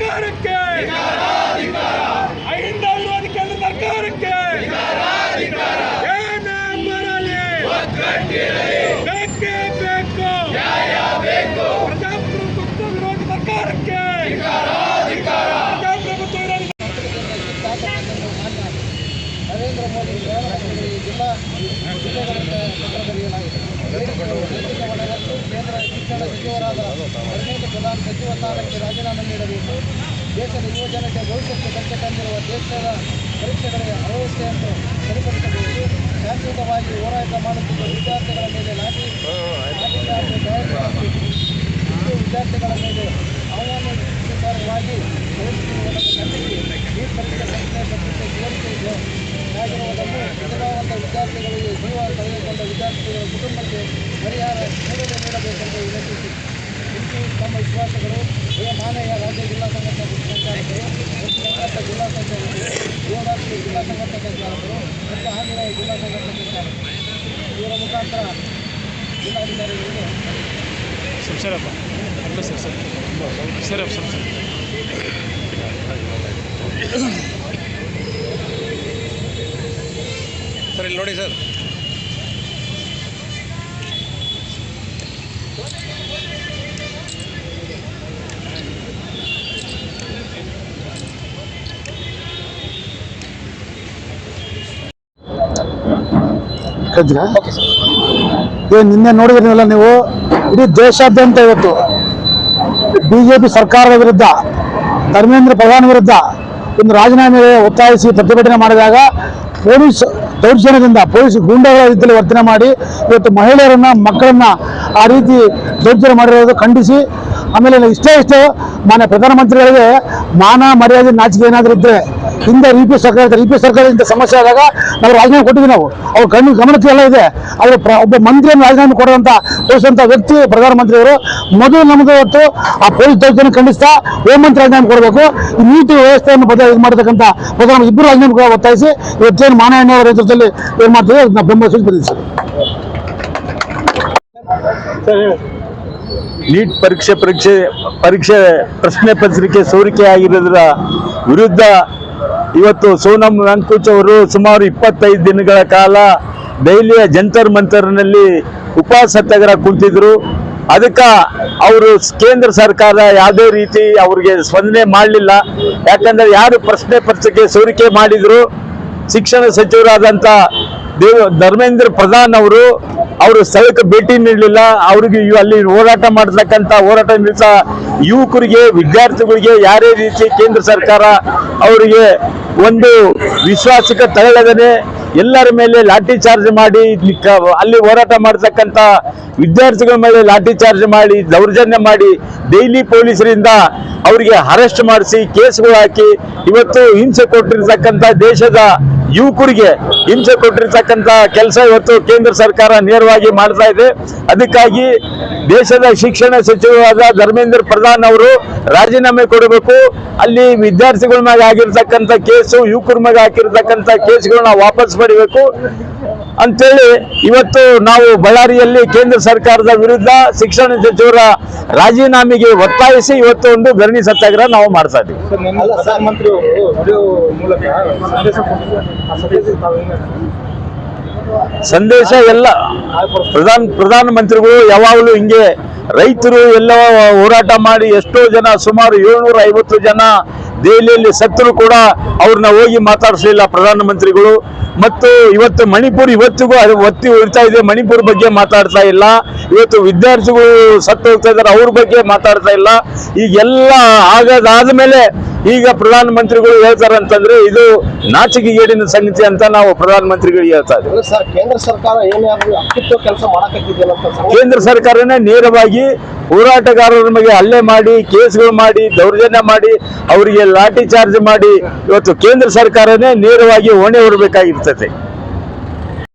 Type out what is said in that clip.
ಸರ್ಕಾರಕ್ಕೆ ಅಹಿಂದ ವಿರೋಧಿ ಕೇಂದ್ರ ಸರ್ಕಾರಕ್ಕೆ ಏನೇ ಬರಲಿ ಬೇಕೇ ಬೇಕು ಪ್ರಜಾಪ್ರಭುತ್ವ ವಿರೋಧಿ ಸರ್ಕಾರಕ್ಕೆ ಪ್ರಜಾಪ್ರಭುತ್ವ ವಿರೋಧಿ ನರೇಂದ್ರ ಮೋದಿ ಜಿಲ್ಲಾ ಜಿಲ್ಲೆಗಳಿಂದ ಪತ್ರ ಬರೆಯಲಾಗಿದೆ. ಮತ್ತು ಕೇಂದ್ರ ಶಿಕ್ಷಣ ಸಚಿವರಾದ ಧರ್ಮೇಂದ್ರ ಪ್ರಧಾನ್ ಸಚಿವ ಸ್ಥಾನಕ್ಕೆ ರಾಜೀನಾಮೆ ನೀಡಬೇಕು. ದೇಶದ ಯುವಜನತೆ ಭವಿಷ್ಯಕ್ಕೆ ಧಕ್ಕೆ ತಂದಿರುವ ದೇಶದ ಪರೀಕ್ಷೆಗಳಿಗೆ ಅವ್ಯವಸ್ಥೆಯನ್ನು ಸರಿಪಡಿಸಬೇಕು. ಶಾಂತಿಯುತವಾಗಿ ಹೋರಾಟ ಮಾಡುತ್ತಿದ್ದ ವಿದ್ಯಾರ್ಥಿಗಳ ಮೇಲೆ ಲಾಠಿ ವಿದ್ಯಾರ್ಥಿಗಳ ಮೇಲೆ ಅವಮಾನವಾಗಿ ಖಂಡಿಸಿ ಈ ಪರೀಕ್ಷೆ ಪ್ರಶ್ನೆ ಪತ್ರಿಕೆ ಸೋರಿಕೆ ಆಗಿರುವುದನ್ನು ಪ್ರತಿಭಾವಂತ ವಿದ್ಯಾರ್ಥಿಗಳಿಗೆ ಜೀವ ಕಳೆದುಕೊಂಡ ವಿದ್ಯಾರ್ಥಿಗಳ ಕುಟುಂಬಕ್ಕೆ ಪರಿಹಾರ ನೀಡಬೇಕೆಂದು ವಿನಂತಿಸಿ ತಮ್ಮ ವಿಶ್ವಾಸಗಳು ಮಾನಯ ರಾಜ್ಯ ಜಿಲ್ಲಾ ಸಂಘಟನಾ ಸಂಚಾಲಕರು ಮತ್ತು ಜಿಲ್ಲಾ ಸಂಚಾಲಕರು ಯುವರಾಷ್ಟ್ರೀಯ ಜಿಲ್ಲಾ ಸಂಘಟನಾ ಸಂಚಾಲಕರು ಮತ್ತು ಆಂಜನೇಯ ಜಿಲ್ಲಾ ಸಂಘಟನಾ ಸಂಚಾಲಕರು ಇವರ ಮುಖಾಂತರ ಜಿಲ್ಲಾಧಿಕಾರಿಗಳಿಗೆ ಸರ್ ಇಲ್ಲಿ ನೋಡಿ ಸರ್. ನಿನ್ನೆ ನೋಡಿದ್ರಲ್ಲ ನೀವು, ಇಡೀ ದೇಶಾದ್ಯಂತ ಇವತ್ತು ಬಿಜೆಪಿ ಸರ್ಕಾರದ ವಿರುದ್ಧ ಧರ್ಮೇಂದ್ರ ಪ್ರಧಾನ್ ವಿರುದ್ಧ ಒಂದು ರಾಜೀನಾಮೆ ಒತ್ತಾಯಿಸಿ ಪ್ರತಿಭಟನೆ ಮಾಡಿದಾಗ ಪೊಲೀಸ್ ದೌರ್ಜನ್ಯದಿಂದ ಪೊಲೀಸ್ ಗೂಂಡಾಗಳ ರೀತಿಯಲ್ಲಿ ವರ್ತನೆ ಮಾಡಿ ಇವತ್ತು ಮಹಿಳೆಯರನ್ನ ಮಕ್ಕಳನ್ನ ಆ ರೀತಿ ದೌರ್ಜನ್ಯ ಮಾಡಿರೋದು ಖಂಡಿಸಿ, ಆಮೇಲೆ ಇಷ್ಟೇ ಮಾನ್ಯ ಪ್ರಧಾನಮಂತ್ರಿಗಳಿಗೆ ಮಾನ ಮರ್ಯಾದೆ ನಾಚಿಕೆ ಏನಾದರೂ ಇದ್ದರೆ ಹಿಂದೆ ಯುಪಿ ಸರ್ಕಾರ ಇಂಥ ಸಮಸ್ಯೆ ಆದಾಗ ನಾವು ರಾಜೀನಾಮೆ ಕೊಟ್ಟಿದ್ವಿ. ನಾವು ಅವ್ರ ಗಮನಕ್ಕೆ ಎಲ್ಲ ಇದೆ. ಆದರೆ ಒಬ್ಬ ಮಂತ್ರಿಯನ್ನು ರಾಜೀನಾಮೆ ಕೊಡುವಂಥ ತೋರಿಸುವಂಥ ವ್ಯಕ್ತಿ ಪ್ರಧಾನಮಂತ್ರಿಯವರು. ಮೊದಲು ನಮಗೆ ಇವತ್ತು ಆ ಪೊಲೀಸ್ ದೌರ್ಜನ್ಯ ಖಂಡಿಸ್ತಾ ಹೋಮ್ ಮಂತ್ರಿ ರಾಜೀನಾಮೆ ಕೊಡಬೇಕು. ಈ ನೀತಿ ವ್ಯವಸ್ಥೆಯನ್ನು ಮಾಡತಕ್ಕಂಥ ಪ್ರಧಾನಮಂತ್ರಿ ಇಬ್ಬರು ರಾಜೀನಾಮೆ ಒತ್ತಾಯಿಸಿ ಇವತ್ತೇನು ಮಾನವೀಯ ಅವರ ನೇತೃತ್ವದಲ್ಲಿ ಏನು ಮಾಡ್ತೀವಿ ಅದನ್ನ ಬೆಂಬಲ ಸೂಚಿಸಿದ್ದೀವಿ. ನೀಟ್ ಪರೀಕ್ಷೆ ಪ್ರಶ್ನೆ ಪತ್ರಿಕೆ ಸೋರಿಕೆ ಆಗಿರೋದ್ರ ವಿರುದ್ಧ ಇವತ್ತು ಸೋನಂ ವಾಂಗ್ಚುಕ್ ಅವರು ಸುಮಾರು 25 ದಿನಗಳ ಕಾಲ ದೆಹಲಿಯ ಜಂತರ್ ಮಂತರ್ನಲ್ಲಿ ಉಪವಾಸ ಸತ್ಯಾಗ್ರಹ ಕುಂತಿದ್ರು. ಅದಕ್ಕೆ ಅವರು ಕೇಂದ್ರ ಸರ್ಕಾರ ಯಾವುದೇ ರೀತಿ ಅವ್ರಿಗೆ ಸ್ಪಂದನೆ ಮಾಡಲಿಲ್ಲ. ಯಾಕಂದ್ರೆ ಯಾರು ಪ್ರಶ್ನೆ ಪತ್ರಿಕೆ ಸೋರಿಕೆ ಮಾಡಿದ್ರು ಶಿಕ್ಷಣ ಸಚಿವರಾದಂಥ ಧರ್ಮೇಂದ್ರ ಪ್ರಧಾನ್ ಅವರು ಸ್ಥಳಕ್ಕೆ ಭೇಟಿ ನೀಡಲಿಲ್ಲ. ಅವ್ರಿಗೆ ಅಲ್ಲಿ ಹೋರಾಟ ಮಾಡತಕ್ಕಂಥ ಹೋರಾಟ ನಿರತ ಯುವಕರಿಗೆ ವಿದ್ಯಾರ್ಥಿಗಳಿಗೆ ಯಾರೇ ರೀತಿ ಕೇಂದ್ರ ಸರ್ಕಾರ ಅವರಿಗೆ ಒಂದು ವಿಶ್ವಾಸಕ್ಕೆ ತಗೊಳ್ಳದೇ ಎಲ್ಲರ ಮೇಲೆ ಲಾಠಿ ಚಾರ್ಜ್ ಮಾಡಿ ಅಲ್ಲಿ ಹೋರಾಟ ಮಾಡತಕ್ಕಂಥ ವಿದ್ಯಾರ್ಥಿಗಳ ಮೇಲೆ ಲಾಠಿ ಚಾರ್ಜ್ ಮಾಡಿ ದೌರ್ಜನ್ಯ ಮಾಡಿ ಡೈಲಿ ಪೊಲೀಸರಿಂದ ಅವರಿಗೆ ಅರೆಸ್ಟ್ ಮಾಡಿಸಿ ಕೇಸ್ಗಳು ಹಾಕಿ ಇವತ್ತು ಹಿಂಸೆ ಕೊಟ್ಟಿರ್ತಕ್ಕಂಥ ದೇಶದ ಯುವಕರಿಗೆ ಹಿಂಸೆ ಕೊಟ್ಟಿರ್ತಕ್ಕಂಥ ಕೆಲಸ ಇವತ್ತು ಕೇಂದ್ರ ಸರ್ಕಾರ ನೇರವಾಗಿ ಮಾಡ್ತಾ ಇದೆ. ಅದಕ್ಕಾಗಿ ದೇಶದ ಶಿಕ್ಷಣ ಸಚಿವರಾದ ಧರ್ಮೇಂದ್ರ ಪ್ರಧಾನ್ ಅವರು ರಾಜೀನಾಮೆ ಕೊಡಬೇಕು. ಅಲ್ಲಿ ವಿದ್ಯಾರ್ಥಿಗಳ ಮೇಲೆ ಆಗಿರ್ತಕ್ಕಂಥ ಕೇಸು ಯುವಕರ ಮೇಲೆ ಹಾಕಿರ್ತಕ್ಕಂಥ ಕೇಸ್ಗಳನ್ನ ವಾಪಸ್ ಪಡಿಬೇಕು ಅಂತೇಳಿ ಇವತ್ತು ನಾವು ಬಳ್ಳಾರಿಯಲ್ಲಿ ಕೇಂದ್ರ ಸರ್ಕಾರದ ವಿರುದ್ಧ ಶಿಕ್ಷಣ ಸಚಿವರ ರಾಜೀನಾಮೆಗೆ ಒತ್ತಾಯಿಸಿ ಇವತ್ತು ಒಂದು ಧರಣಿ ಸತ್ಯಾಗ್ರಹ ನಾವು ಮಾಡ್ತಾ ಇದ್ದೀವಿ. ಸಂದೇಶ ಎಲ್ಲ ಪ್ರಧಾನಮಂತ್ರಿಗಳು ಯಾವಾಗಲೂ ಹಿಂಗೆ ರೈತರು ಎಲ್ಲ ಹೋರಾಟ ಮಾಡಿ ಎಷ್ಟೋ ಜನ ಸುಮಾರು 750 ಜನ ದೆಹಲಿಯಲ್ಲಿ ಸತ್ತರು ಕೂಡ ಅವ್ರನ್ನ ಹೋಗಿ ಮಾತಾಡಿಸಲಿಲ್ಲ ಪ್ರಧಾನಮಂತ್ರಿಗಳು. ಮತ್ತು ಇವತ್ತು ಮಣಿಪುರ ಇವತ್ತಿಗೂ ಅದು ಒತ್ತಿ ಉಳಿತಾ ಇದೆ. ಮಣಿಪುರ ಬಗ್ಗೆ ಮಾತಾಡ್ತಾ ಇಲ್ಲ. ಇವತ್ತು ವಿದ್ಯಾರ್ಥಿಗಳು ಸತ್ತು ಹೋಗ್ತಾ ಇದ್ದಾರೆ, ಅವ್ರ ಬಗ್ಗೆ ಮಾತಾಡ್ತಾ ಇಲ್ಲ. ಈಗೆಲ್ಲ ಆಗಾದ ಮೇಲೆ ಈಗ ಪ್ರಧಾನಮಂತ್ರಿಗಳು ಹೇಳ್ತಾರೆ ಅಂತಂದ್ರೆ ಇದು ನಾಚಿಕೆಗೇಡಿನ ಸಂಗತಿ ಅಂತ ನಾವು ಪ್ರಧಾನಮಂತ್ರಿಗಳಿಗೆ ಹೇಳ್ತಾ ಇದ್ದೀವಿ. ಕೇಂದ್ರ ಸರ್ಕಾರ ಏನಾದ್ರು ಅಕ್ಕಿತ್ತು ಕೆಲಸ ಮಾಡಕತ್ತಿದೆಯಲ್ಲ ಅಂತ ಕೇಂದ್ರ ಸರ್ಕಾರನೇ ನೇರವಾಗಿ ಹೋರಾಟಗಾರರ ಮೇಲೆ ಹಲ್ಲೆ ಮಾಡಿ ಕೇಸ್ಗಳು ಮಾಡಿ ದೌರ್ಜನ್ಯ ಮಾಡಿ ಅವರಿಗೆ ಲಾಠಿ ಚಾರ್ಜ್ ಮಾಡಿ ಇವತ್ತು ಕೇಂದ್ರ ಸರ್ಕಾರನೇ ನೇರವಾಗಿ ಹೊಣೆ ಹೊರಬೇಕಾಗಿರ್ತದೆ.